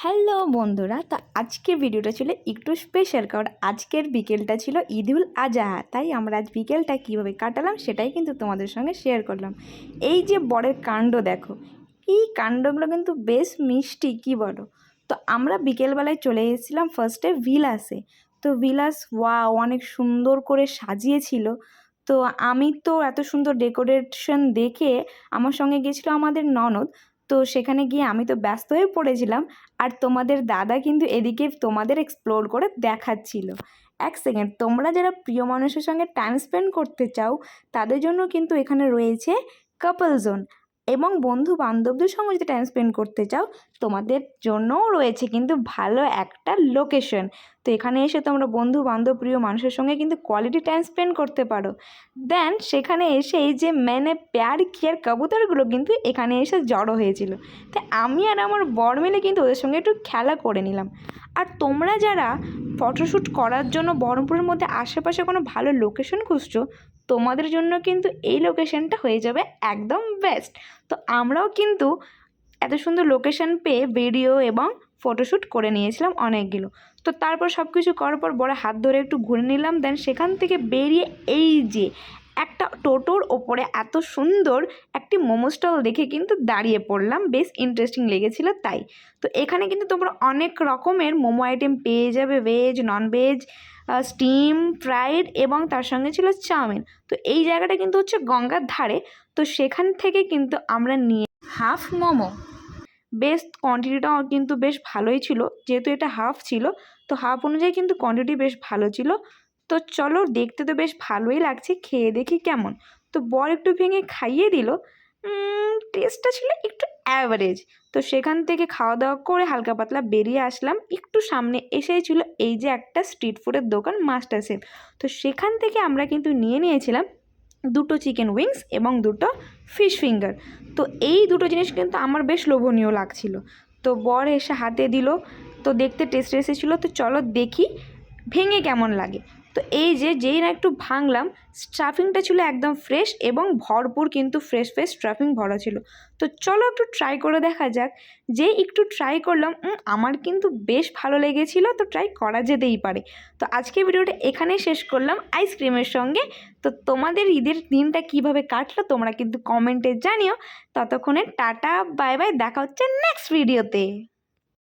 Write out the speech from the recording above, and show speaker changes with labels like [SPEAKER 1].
[SPEAKER 1] Hello বন্ধুরা, তো আজকের ভিডিওটা ছিল একটু স্পেশাল, কারণ আজকের বিকেলটা ছিল ঈদুল আজহা। তাই আমরা আজ বিকেলটা কীভাবে কাটালাম সেটাই কিন্তু তোমাদের সঙ্গে শেয়ার করলাম। এই যে বরের কাণ্ড দেখো, এই কাণ্ডগুলো কিন্তু বেশ মিষ্টি, কি বলো? তো আমরা বিকেলবেলায় চলে এসেছিলাম ফার্স্টে ভিলাসে। তো ভিলাস অনেক সুন্দর করে সাজিয়েছিল। তো আমি তো এত সুন্দর ডেকোরেশন দেখে আমার সঙ্গে গেছিলো আমাদের ননদ। তো সেখানে গিয়ে আমি তো ব্যস্ত হয়ে পড়েছিলাম, আর তোমাদের দাদা কিন্তু এদিকে তোমাদের এক্সপ্লোর করে দেখাচ্ছিল। এক সেকেন্ড, তোমরা যারা প্রিয় মানুষের সঙ্গে টাইম স্পেন্ড করতে চাও তাদের জন্য কিন্তু এখানে রয়েছে কাপল জোন, এবং বন্ধু বান্ধবদের সঙ্গে যদি টাইম স্পেন্ড করতে চাও তোমাদের জন্যও রয়েছে কিন্তু ভালো একটা লোকেশন। তো এখানে এসে তোমরা বন্ধু বান্ধব প্রিয় মানুষের সঙ্গে কিন্তু কোয়ালিটি টাইম স্পেন্ড করতে পারো। দেন সেখানে এসে এই যে मैंने प्यार किया কবুতরগুলো কিন্তু এখানে এসে জড়ো হয়েছিল। তাই আমি আর আমার বর মিলে কিন্তু ওদের সঙ্গে একটু খেলা করে নিলাম। আর তোমরা যারা ফটোশ্যুট করার জন্য বহরমপুরের মধ্যে আশেপাশে কোনো ভালো লোকেশন খুঁজছো, তোমাদের জন্য কিন্তু এই লোকেশনটা হয়ে যাবে একদম বেস্ট। তো আমরাও কিন্তু এত সুন্দর লোকেশন পেয়ে ভিডিও এবং ফটোশ্যুট করে নিয়েছিলাম অনেকগুলো। তো তারপর সব কিছু করার পর বড় হাত ধরে একটু ঘুরে নিলাম। দেন সেখান থেকে বেরিয়ে এই যে একটা টোটোর ওপরে এত সুন্দর একটি মোমো স্টল দেখে কিন্তু দাঁড়িয়ে পড়লাম, বেশ ইন্টারেস্টিং লেগেছিল তাই। তো এখানে কিন্তু তোমরা অনেক রকমের মোমো আইটেম পেয়ে যাবে, ভেজ, ননভেজ, স্টিম, ফ্রাইড, এবং তার সঙ্গে ছিল চাউমিন। তো এই জায়গাটা কিন্তু হচ্ছে গঙ্গার ধারে। তো সেখান থেকে কিন্তু আমরা নিয়ে হাফ মোমো, বেশ কোয়ান্টিটিটাও কিন্তু বেশ ভালোই ছিল, যেহেতু এটা হাফ ছিল তো হাফ অনুযায়ী কিন্তু কোয়ান্টিটি বেশ ভালো ছিল। তো চলো, দেখতে তো বেশ ভালোই লাগছে, খেয়ে দেখি কেমন। তো বর একটু ভেঙে খাইয়ে দিল, টেস্টটা ছিল একটু অ্যাভারেজ। তো সেখান থেকে খাওয়া দাওয়া করে হালকা পাতলা বেরিয়ে আসলাম। একটু সামনে এসেই ছিল এই যে একটা স্ট্রিট ফুডের দোকান, মাস্টার শেফ। তো সেখান থেকে আমরা কিন্তু নিয়েছিলাম দুটো চিকেন উইংস এবং দুটো ফিশ ফিঙ্গার। তো এই দুটো জিনিস কিন্তু আমার বেশ লোভনীয় লাগছিল। তো বর এসে হাতে দিল, তো দেখতে টেস্ট এসেছিলো। তো চলো দেখি ভেঙে কেমন লাগে। তো এই যে যেই না একটু ভাঙলাম, স্টাফিংটা ছিল একদম ফ্রেশ এবং ভরপুর, কিন্তু ফ্রেশ স্টাফিং ভরা ছিল। তো চলো একটু ট্রাই করে দেখা যাক। যেই একটু ট্রাই করলাম, আমার কিন্তু বেশ ভালো লেগেছিল। তো ট্রাই করা যেতেই পারে। তো আজকে ভিডিওটা এখানেই শেষ করলাম আইসক্রিমের সঙ্গে। তো তোমাদের ঈদের দিনটা কিভাবে কাটলো তোমরা কিন্তু কমেন্টে জানিও। ততক্ষণে টাটা, বাই বাই, দেখা হচ্ছে নেক্সট ভিডিওতে।